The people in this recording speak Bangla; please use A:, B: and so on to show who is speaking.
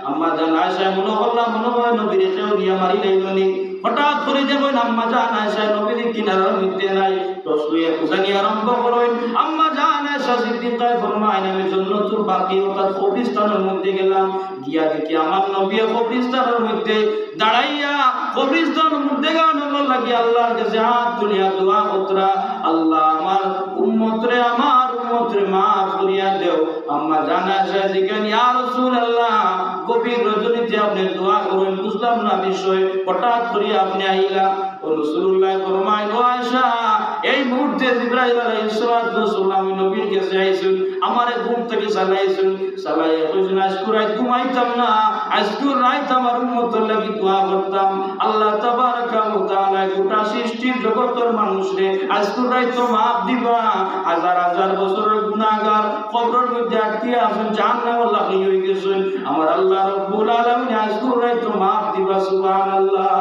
A: আম্মা জান আয়েশা মনে করলাম মনে হয় নবীর কেউ গিয়া মারি লাইলনি। হঠাৎ করে দেখুন আম্মা জান আয়েশা নবীর কিনারার মধ্যে নাই। রসুয়ে কুসানি আরম্ভ করেন। আম্মা জান আয়েশা সিদ্দিকা ফরমায় আমি জান্নাতুল বাকি অর্থাৎ কবরস্থানের মধ্যে গেলাম, গিয়া দেখি আমার নবী কবরস্থানের মধ্যে দাঁড়াইয়া কবরস্থানের মধ্যে গান লাগি আল্লাহর কাছে হাত তুলিয়া দোয়া করতরা, আল্লাহ আমার উম্মতরে মাফ করিয়া দেও। আম্মা জান আয়েশা জিজ্ঞাসা ইয়া রাসূলুল্লাহ গভীর রজনীতে আপনি দোয়া করেন, বুঝলাম না বিষয়, হঠাৎ করে আপনি আইলা। ও রাসূলুল্লাহ ফরমায় ও আয়েশা এই মুহূর্তে জিবরাইল আলাইহিস সালাম নবীর কাছে আইছেন, আমারে ঘুম থেকে চালাইছেন, চালাইয়া কইছেন আজকে রাত ঘুমাইতাম না, আজকে রাত আমার উম্মতের লাগি দোয়া করতাম। আল্লাহ তাবারাকা ওয়া তাআলা গোটা সৃষ্টির জগতের মানুষরে আজকে রাত তো মাফ দিবা। হাজার হাজার বছরের গুনাহগার কবরের মধ্যে আটকিয়ে আছেন, জাহান্নামের লাগি হয়ে গেছেন, আমার আল্লাহ রাব্বুল আলামিন আজকে রাত তো মাফ দিবা। সুবহানাল্লাহ।